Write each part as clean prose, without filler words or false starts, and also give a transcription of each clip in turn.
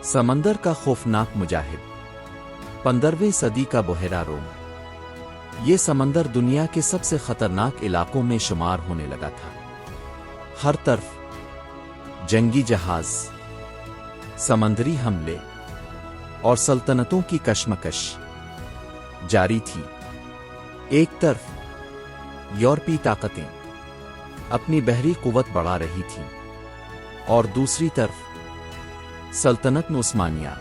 समंदर का खौफनाक मुजाहिद। 15वीं सदी का बुहेरा रोम। ये समंदर दुनिया के सबसे खतरनाक इलाकों में शुमार होने लगा था। हर तरफ जंगी जहाज, समंदरी हमले और सल्तनतों की कशमकश जारी थी। एक तरफ यूरोपीय ताकतें अपनी बहरी कुव्वत बढ़ा रही थीं और दूसरी तरफ सल्तनत उस्मानिया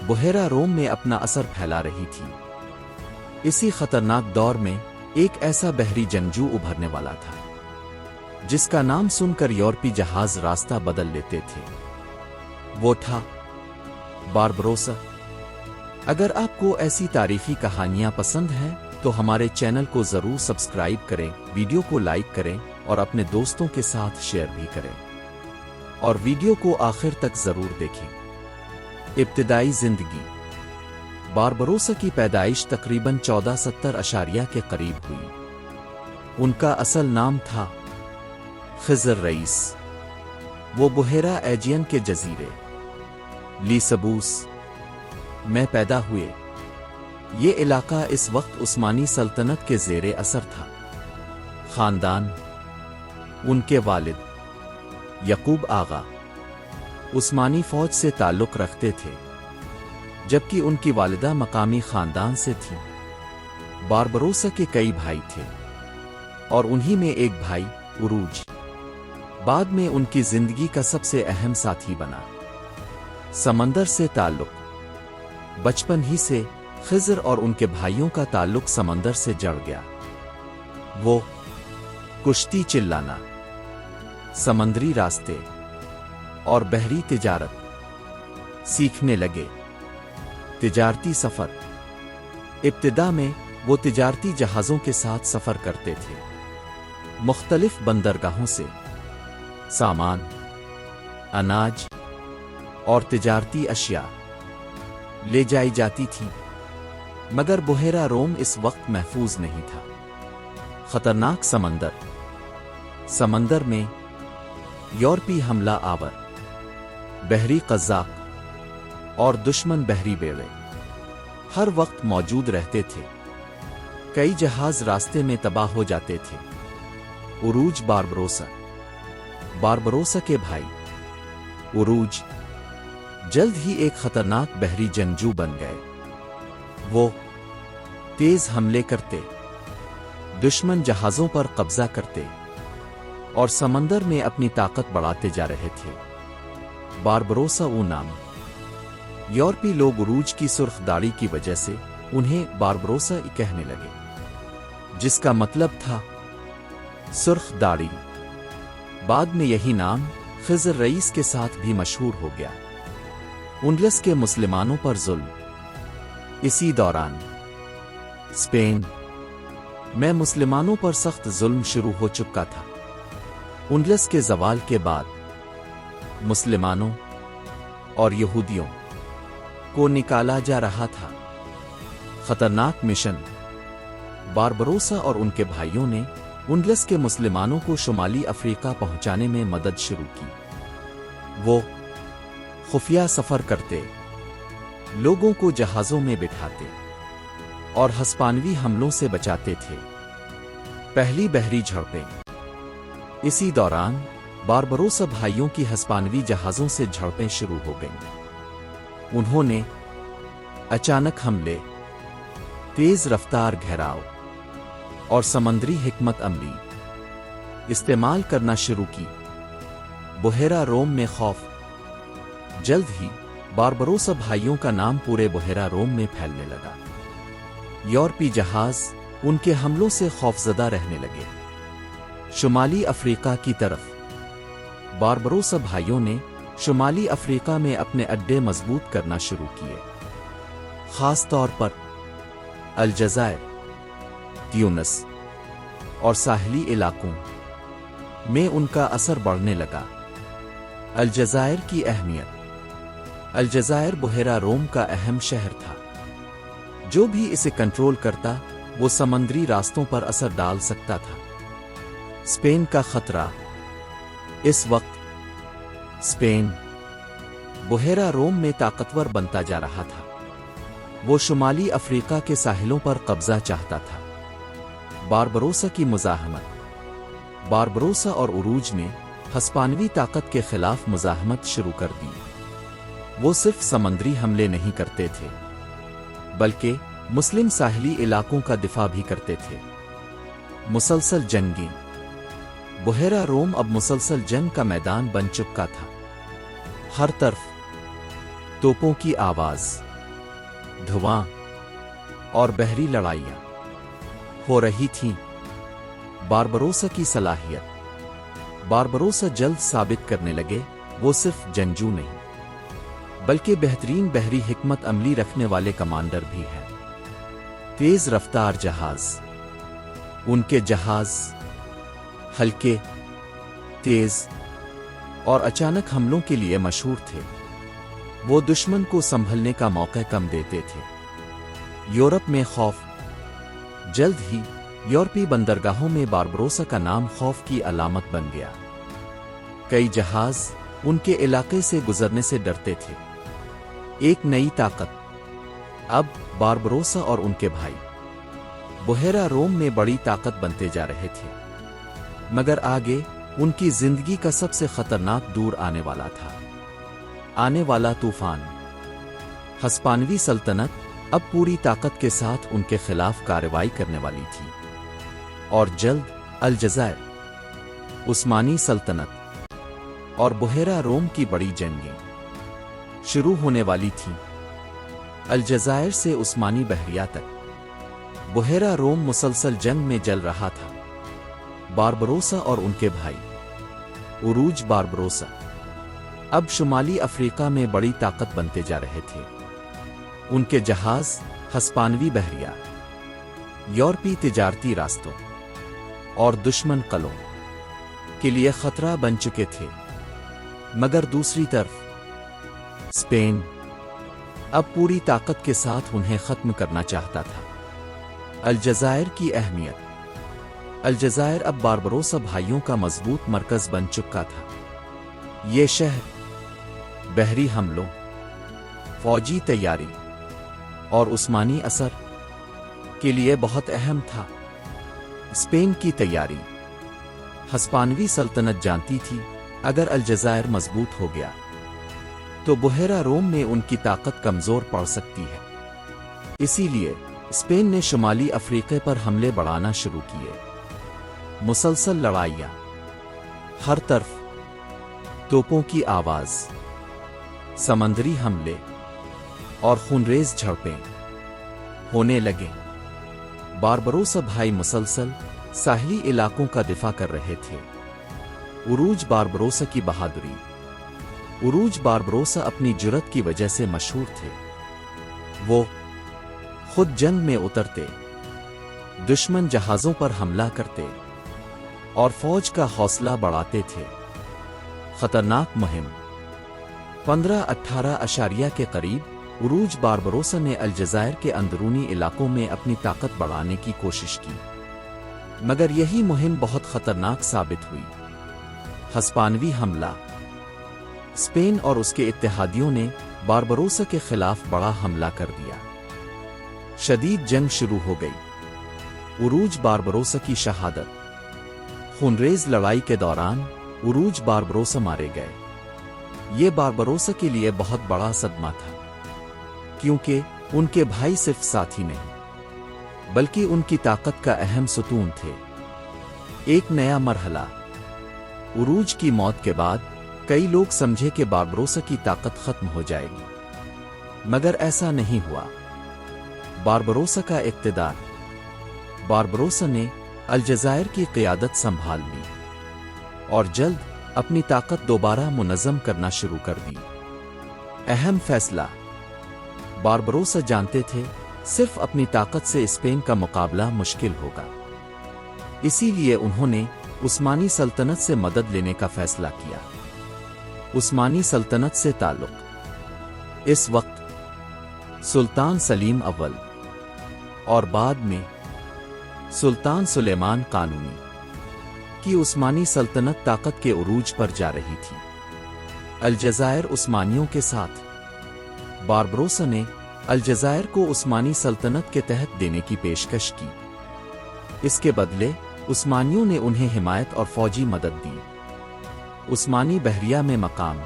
बुहेरा रोम में अपना असर फैला रही थी। इसी खतरनाक दौर में एक ऐसा बहरी जंगजू उभरने वाला था जिसका नाम सुनकर यूरोपीय जहाज रास्ता बदल लेते थे। वो था बारबरोसा। अगर आपको ऐसी तारीखी कहानियां पसंद हैं तो हमारे चैनल को जरूर सब्सक्राइब करें, वीडियो को लाइक करें और अपने दोस्तों के साथ शेयर भी करें और वीडियो को आखिर तक जरूर देखें। इब्तिदाई जिंदगी। बारबरोसा की पैदाइश तकरीबन 1470 के करीब हुई। उनका असल नाम था खिजर रईस। वो बुहेरा एजियन के जजीरे लीसबूस में पैदा हुए। ये इलाका इस वक्त उस्मानी सल्तनत के ज़ेरे असर था। खानदान। उनके वालिद यकूब आगा उस्मानी फौज से ताल्लुक़ रखते थे, जबकि उनकी वालिदा मकामी खानदान से थी। बारबरोसा के कई भाई थे और उन्हीं में एक भाई उरूज बाद में उनकी जिंदगी का सबसे अहम साथी बना। समंदर से ताल्लुक़। बचपन ही से खिज़र और उनके भाइयों का ताल्लुक़ समंदर से जड़ गया। वो कुश्ती चिल्लाना, समंदरी रास्ते और बहरी तिजारत सीखने लगे। तिजारती सफ़र। इब्तिदा में वो तिजारती जहाज़ों के साथ सफ़र करते थे। मुख्तलिफ बंदरगाहों से सामान, अनाज और तिजारती अशिया ले जाई जाती थी, मगर बुहेरा रोम इस वक्त महफूज नहीं था। खतरनाक समंदर। समंदर में यूरोपीय हमला आवर, बहरी कज़ाक और दुश्मन बहरी बेड़े हर वक्त मौजूद रहते थे। कई जहाज रास्ते में तबाह हो जाते थे। उरूज बारबरोसा। बारबरोसा के भाई उरूज जल्द ही एक खतरनाक बहरी जंगजू बन गए। वो तेज हमले करते, दुश्मन जहाजों पर कब्जा करते और समंदर में अपनी ताकत बढ़ाते जा रहे थे। बारबरोसा ऊ नाम। यूरोपीय लोग उरूज की सुर्ख दाढ़ी की वजह से उन्हें बारबरोसा कहने लगे, जिसका मतलब था सुर्ख दाढ़ी। बाद में यही नाम खिजर रईस के साथ भी मशहूर हो गया। उंडलस के मुसलमानों पर जुल्म। इसी दौरान स्पेन में मुसलमानों पर सख्त जुल्म शुरू हो चुका था। उंडलस के ज़वाल के बाद मुसलमानों और यहूदियों को निकाला जा रहा था। खतरनाक मिशन। बारबरोसा और उनके भाइयों ने उंडलस के मुसलमानों को शुमाली अफ्रीका पहुंचाने में मदद शुरू की। वो खुफिया सफ़र करते, लोगों को जहाज़ों में बिठाते और हस्पानवी हमलों से बचाते थे। पहली बहरी झड़पें। इसी दौरान बारबरोसा भाइयों की हस्पानवी जहाज़ों से झड़पें शुरू हो गईं। उन्होंने अचानक हमले, तेज रफ्तार घेराव और समंदरी हिकमत अमली इस्तेमाल करना शुरू की। बुहेरा रोम में खौफ। जल्द ही बारबरोसा भाइयों का नाम पूरे बुहेरा रोम में फैलने लगा। यूरोपीय जहाज उनके हमलों से खौफजदा रहने लगे। शुमाली अफ्रीका की तरफ। बारबरोसा भाइयों ने शुमाली अफ्रीका में अपने अड्डे मजबूत करना शुरू किए, खास तौर पर अलजज़ायर, ट्यूनिस और साहिली इलाकों में उनका असर बढ़ने लगा। अलजज़ायर की अहमियत। अलजज़ायर बुहेरा रोम का अहम शहर था। जो भी इसे कंट्रोल करता वो समंदरी रास्तों पर असर डाल सकता था। स्पेन का खतरा। इस वक्त स्पेन बुहेरा रोम में ताकतवर बनता जा रहा था। वो शुमाली अफ्रीका के साहिलों पर कब्जा चाहता था। बारबरोसा की मुजाहमत। बारबरोसा और उरूज ने हस्पानवी ताकत के खिलाफ मुजाहमत शुरू कर दी। वो सिर्फ समंदरी हमले नहीं करते थे, बल्कि मुस्लिम साहिली इलाकों का दिफा भी करते थे। मुसलसल जंगें। बुहेरा रोम अब मुसलसल जंग का मैदान बन चुका था। हर तरफ तोपों की आवाज, धुआं और बहरी लड़ाइयां हो रही थीं। बारबरोसा की सलाहियत। बारबरोसा जल्द साबित करने लगे वो सिर्फ जंगजू नहीं, बल्कि बेहतरीन बहरी हिकमत अमली रखने वाले कमांडर भी हैं। तेज रफ्तार जहाज। उनके जहाज हल्के, तेज और अचानक हमलों के लिए मशहूर थे। वो दुश्मन को संभलने का मौका कम देते थे। यूरोप में खौफ। जल्द ही यूरोपीय बंदरगाहों में बारबरोसा का नाम खौफ की अलामत बन गया। कई जहाज उनके इलाके से गुजरने से डरते थे। एक नई ताकत। अब बारबरोसा और उनके भाई बुहेरा रोम में बड़ी ताकत बनते जा रहे थे, मगर आगे उनकी जिंदगी का सबसे खतरनाक दूर आने वाला था। आने वाला तूफान। हस्पानवी सल्तनत अब पूरी ताकत के साथ उनके खिलाफ कार्रवाई करने वाली थी, और जल्द अलजज़ायर, उस्मानी सल्तनत और बुहेरा रोम की बड़ी जंगें शुरू होने वाली थीं। अलजज़ायर से उस्मानी बहरिया तक बुहेरा रोम मुसलसल जंग में जल रहा था। बारबरोसा और उनके भाई उरूज बारबरोसा अब शुमाली अफ्रीका में बड़ी ताकत बनते जा रहे थे। उनके जहाज हस्पानवी बहरिया यूरोपीय तिजारती रास्तों और दुश्मन कलों के लिए खतरा बन चुके थे। मगर दूसरी तरफ स्पेन अब पूरी ताकत के साथ उन्हें खत्म करना चाहता था। अलजज़ायर की अहमियत। अलजज़ायर अब बारबरोसा भाइयों का मजबूत मरकज बन चुका था। ये शहर बहरी हमलों, फौजी तैयारी और उस्मानी असर के लिए बहुत अहम था। स्पेन की तैयारी। हस्पानवी सल्तनत जानती थी अगर अलजज़ायर मजबूत हो गया तो बुहेरा रोम में उनकी ताकत कमजोर पड़ सकती है। इसीलिए स्पेन ने शुमाली अफ्रीका पर हमले बढ़ाना शुरू किए। मुसलसल लड़ाइयां। हर तरफ तोपों की आवाज, समंदरी हमले और खूनरेज झड़पें होने लगे। बारबरोसा भाई मुसलसल साहिली इलाकों का दिफा कर रहे थे। उरूज बारबरोसा की बहादुरी। उरूज बारबरोसा अपनी जुर्रत की वजह से मशहूर थे। वो खुद जंग में उतरते, दुश्मन जहाजों पर हमला करते और फौज का हौसला बढ़ाते थे। खतरनाक मुहिम। 1518 अशारिया के करीब उरूज बारबरोसा ने अलजज़ायर के अंदरूनी इलाकों में अपनी ताकत बढ़ाने की कोशिश की, मगर यही मुहिम बहुत खतरनाक साबित हुई। हस्पानवी हमला। स्पेन और उसके इत्तेहादियों ने बारबरोसा के खिलाफ बड़ा हमला कर दिया। शदीद जंग शुरू हो गई। उरूज बारबरोसा की शहादत। खूनरेज लड़ाई के दौरान उरूज बारबरोसा मारे गए। ये बारबरोसा के लिए बहुत बड़ा सदमा था, क्योंकि उनके भाई सिर्फ साथी नहीं बल्कि उनकी ताकत का अहम सुतून थे। एक नया मरहला। उरूज की मौत के बाद कई लोग समझे कि बारबरोसा की ताकत खत्म हो जाएगी, मगर ऐसा नहीं हुआ। बारबरोसा का इक़्तिदार। बारबरोसा ने अलजज़ायर की क़ियादत संभाल ली और जल्द अपनी ताकत दोबारा मुनज़्ज़म करना शुरू कर दी। अहम फैसला। बारबरोसा जानते थे सिर्फ अपनी ताकत से स्पेन का मुकाबला मुश्किल होगा, इसीलिए उन्होंने उस्मानी सल्तनत से मदद लेने का फैसला किया। उस्मानी सल्तनत से ताल्लुक़। इस वक्त सुल्तान सलीम अव्वल और बाद में सुल्तान सुलेमान कानूनी की उस्मानी सल्तनत ताकत के उरूज पर जा रही थी। الجزائر عثمانیوں کے ساتھ۔ باربروسا نے الجزائر کو عثمانی سلطنت کے تحت دینے کی پیشکش کی۔ اس کے بدلے عثمانیوں نے انہیں حمایت اور فوجی مدد دی۔ عثمانی بحریہ میں مقام۔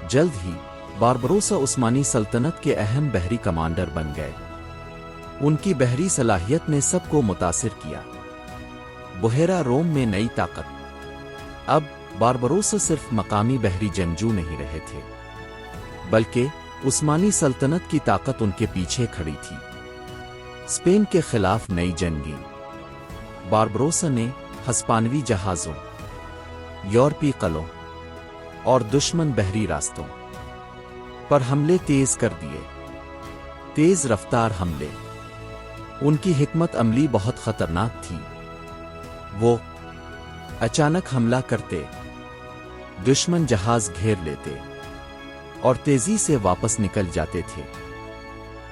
جلد ہی باربروسا عثمانی سلطنت کے اہم بحری کمانڈر بن گئے۔ ان کی بحری صلاحیت نے سب کو متاثر کیا۔ بحیرہ روم میں نئی طاقت۔ اب باربروسا صرف مقامی بحری جنگجو نہیں رہے تھے، بلکہ عثمانی سلطنت کی طاقت ان کے پیچھے کھڑی تھی۔ اسپین کے خلاف نئی جنگی۔ باربروسا نے ہسپانوی جہازوں، یورپی قلعوں اور دشمن بحری راستوں پر حملے تیز کر دیے۔ تیز رفتار حملے۔ ان کی حکمت عملی بہت خطرناک تھی۔ وہ اچانک حملہ کرتے، دشمن جہاز گھیر لیتے اور تیزی سے واپس نکل جاتے تھے۔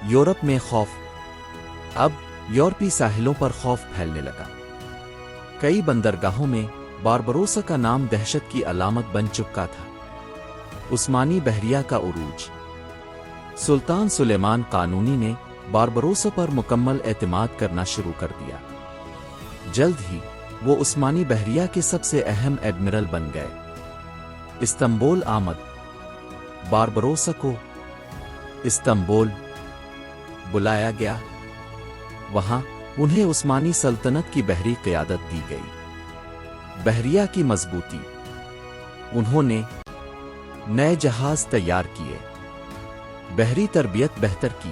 یورپ میں خوف۔ اب یورپی ساحلوں پر خوف پھیلنے لگا۔ کئی بندرگاہوں میں باربروسا کا نام دہشت کی علامت بن چکا تھا۔ عثمانی بحریہ کا عروج۔ سلطان سلیمان قانونی نے باربروسا پر مکمل اعتماد کرنا شروع کر دیا۔ جلد ہی وہ عثمانی بحریہ کے سب سے اہم ایڈمرل بن گئے۔ استنبول آمد۔ باربروسا کو استنبول بلایا گیا۔ وہاں انہیں عثمانی سلطنت کی بحری قیادت دی گئی۔ بحریہ کی مضبوطی۔ انہوں نے نئے جہاز تیار کیے، بحری تربیت بہتر کی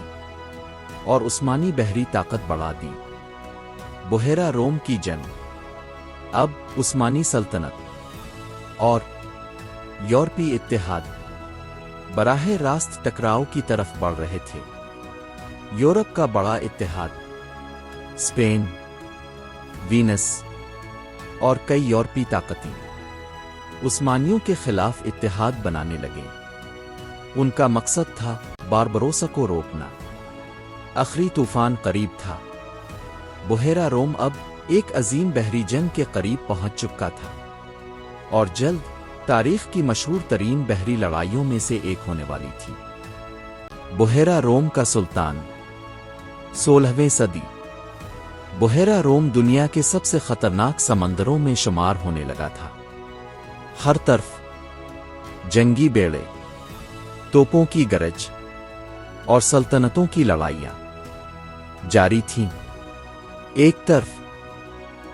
اور عثمانی بحری طاقت بڑھا دی۔ بحیرہ روم کی جنگ۔ اب عثمانی سلطنت اور یورپی اتحاد براہ راست ٹکراؤ کی طرف بڑھ رہے تھے۔ یورپ کا بڑا اتحاد، اسپین، وینس اور کئی یورپی طاقتیں عثمانیوں کے خلاف اتحاد بنانے لگے۔ ان کا مقصد تھا باربروسا کو روکنا۔ آخری طوفان قریب تھا۔ بحیرہ روم اب ایک عظیم بحری جنگ کے قریب پہنچ چکا تھا اور جلد تاریخ کی مشہور ترین بحری لڑائیوں میں سے ایک ہونے والی تھی۔ بحیرہ روم کا سلطان۔ 16ویں صدی۔ بحیرہ روم دنیا کے سب سے خطرناک سمندروں میں شمار ہونے لگا تھا۔ ہر طرف جنگی بیڑے، توپوں کی گرج اور سلطنتوں کی لڑائیاں جاری تھیں۔ ایک طرف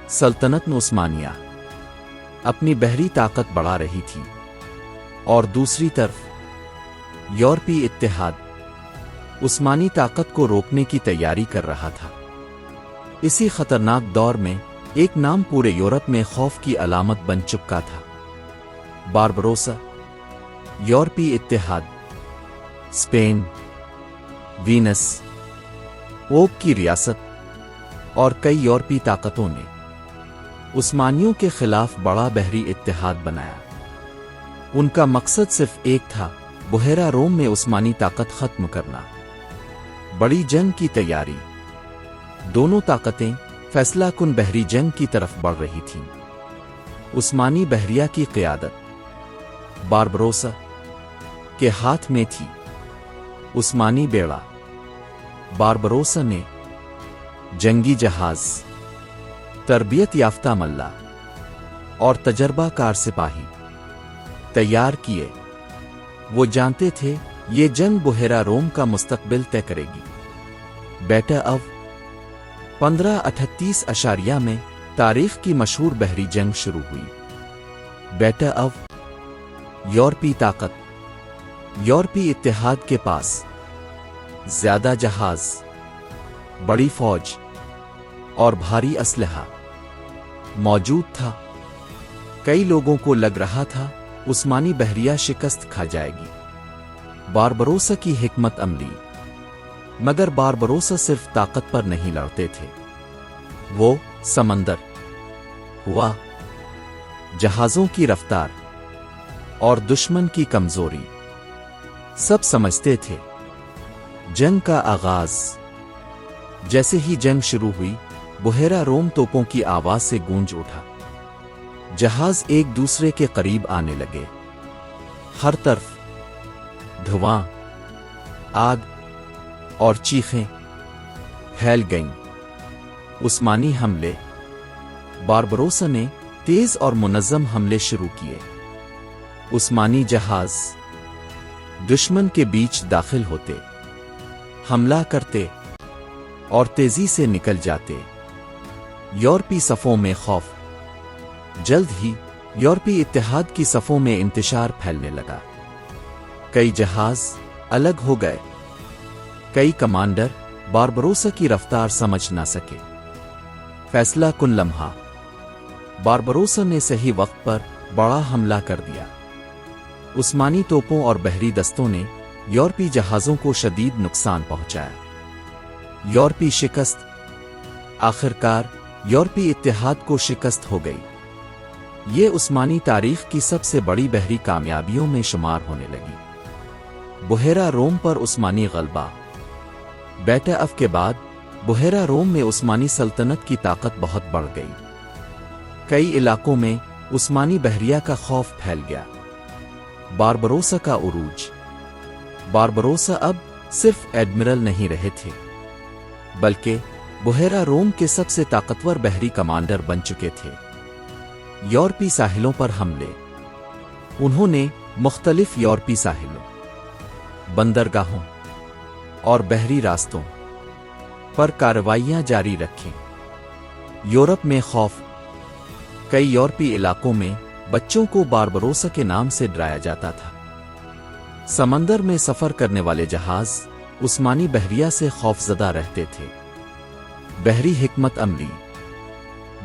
سلطنت عثمانیہ اپنی بحری طاقت بڑھا رہی تھی اور دوسری طرف یورپی اتحاد عثمانی طاقت کو روکنے کی تیاری کر رہا تھا۔ اسی خطرناک دور میں ایک نام پورے یورپ میں خوف کی علامت بن چکا تھا۔ باربروسا۔ یورپی اتحاد، اسپین، وینس، پوپ کی ریاست اور کئی یورپی طاقتوں نے عثمانیوں کے خلاف بڑا بحری اتحاد بنایا۔ ان کا مقصد صرف ایک تھا، بحیرہ روم میں عثمانی طاقت ختم کرنا۔ بڑی جنگ کی تیاری۔ دونوں طاقتیں فیصلہ کن بحری جنگ کی طرف بڑھ رہی تھیں۔ عثمانی بحریہ کی قیادت باربروسا کے ہاتھ میں تھی۔ عثمانی بیڑا۔ باربروسا نے جنگی جہاز، تربیت یافتہ ملاح اور تجربہ کار سپاہی تیار کیے۔ وہ جانتے تھے یہ جنگ بحیرہ روم کا مستقبل طے کرے گی۔ بیٹل آف 1538 میں تاریخ کی مشہور بحری جنگ شروع ہوئی۔ بیٹل آف یورپی طاقت۔ یورپی اتحاد کے پاس زیادہ جہاز، بڑی فوج اور بھاری اسلحہ موجود تھا۔ کئی لوگوں کو لگ رہا تھا عثمانی بحریہ شکست کھا جائے گی۔ باربروسا کی حکمت عملی۔ مگر باربروسا صرف طاقت پر نہیں لڑتے تھے، وہ سمندر، ہوا، جہازوں کی رفتار اور دشمن کی کمزوری سب سمجھتے تھے۔ جنگ کا آغاز۔ جیسے ہی جنگ شروع ہوئی، بحیرہ روم توپوں کی آواز سے گونج اٹھا۔ جہاز ایک دوسرے کے قریب آنے لگے۔ हर तरफ धुआं, आग और चीखें फैल गईं। उस्मानी हमले। बारबरोसा ने तेज और मुनज़्ज़म हमले शुरू किए। उस्मानी जहाज दुश्मन के बीच दाखिल होते, हमला करते और तेजी से निकल जाते। यूरोपी सफ़ों में खौफ। जल्द ही यूरोपी इत्तेहाद की सफ़ों में इंतशार फैलने लगा। कई जहाज अलग हो गए। कई कमांडर बारबरोसा की रफ्तार समझ ना सके। फैसला कुन लम्हा। बारबरोसा ने सही वक्त पर बड़ा हमला कर दिया। उस्मानी तोपों और बहरी दस्तों ने यूरोपी जहाज़ों को शदीद नुकसान पहुंचाया। यूरोपी शिकस्त। आखिरकार यूरोपी इत्तेहाद को शिकस्त हो गई। ये उस्मानी तारीख की सबसे बड़ी बहरी कामयाबियों में शुमार होने लगी। बुहेरा रोम पर उस्मानी गलबा। बैत अफ के बाद बुहेरा रोम में उस्मानी सल्तनत की ताकत बहुत बढ़ गई। कई इलाकों में उस्मानी बहरिया का खौफ फैल गया। बारबरोसा का उरूज। बारबरोसा अब सिर्फ एडमिरल नहीं रहे थे, बल्कि बुहेरा रोम के सबसे ताकतवर बहरी कमांडर बन चुके थे। यूरोपी साहिलों पर हमले। उन्होंने मुख्तलिफ यूरोपी साहिलों, बंदरगाहों और बहरी रास्तों पर कार्रवाइयां जारी रखीं। यूरोप में खौफ। कई यूरोपी इलाकों में बच्चों को बारबरोसा के नाम से डराया जाता था। समंदर में सफर करने वाले जहाज उस्मानी बहरिया से खौफजदा रहते थे। बहरी हिकमत अमली।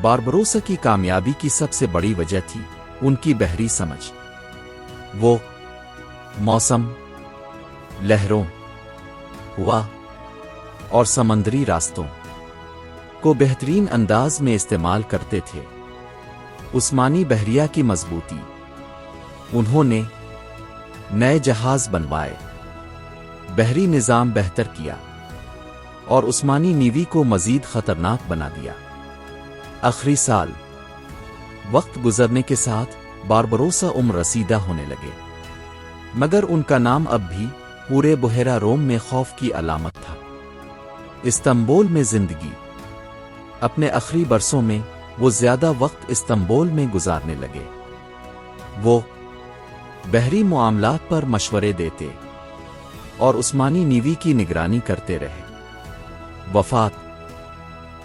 बारबरोसा की कामयाबी की सबसे बड़ी वजह थी उनकी बहरी समझ। वो मौसम, लहरों, हवा और समंदरी रास्तों को बेहतरीन अंदाज में इस्तेमाल करते थे। उस्मानी बहरिया की मजबूती। उन्होंने नए जहाज बनवाए, बहरी निज़ाम बेहतर किया और उस्मानी नेवी को मजीद खतरनाक बना दिया। आखिरी साल। वक्त गुजरने के साथ बारबरोसा उम्र रसीदा होने लगे, मगर उनका नाम अब भी पूरे बुहेरा रोम में खौफ की अलामत था। इस्तांबुल में जिंदगी। अपने आखिरी बरसों में वो ज्यादा वक्त इस्तांबुल में गुजारने लगे। वो बहरी मामलात पर मशवरे देते और उस्मानी नेवी की निगरानी करते रहे। वफात।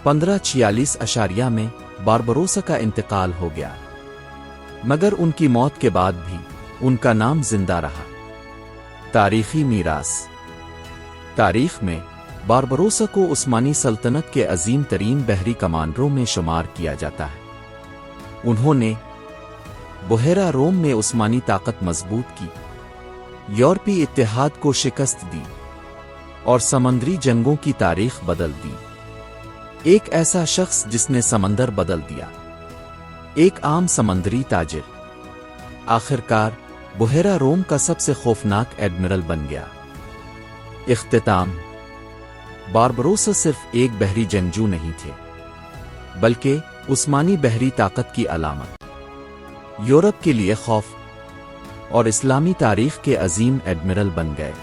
1546 में बारबरोसा का इंतकाल हो गया, मगर उनकी मौत के बाद भी उनका नाम जिंदा रहा। तारीखी मीरास। तारीख में बारबरोसा को उस्मानी सल्तनत के अजीम तरीन बहरी कमांडरों में शुमार किया जाता है। उन्होंने बुहेरा रोम में उस्मानी ताकत मजबूत की, यूरोपी इत्तेहाद को शिकस्त दी और समंदरी जंगों की तारीख बदल दी। एक ऐसा शख्स जिसने समंदर बदल दिया, एक आम समंदरी ताजिर, आखिरकार बुहेरा रोम का सबसे खौफनाक एडमिरल बन गया। इख्तिताम। बारबरोसा सिर्फ एक बहरी जंगजू नहीं थे, बल्कि उस्मानी बहरी ताकत की अलामत, यूरोप के लिए खौफ और इस्लामी तारीख के अजीम एडमिरल बन गए।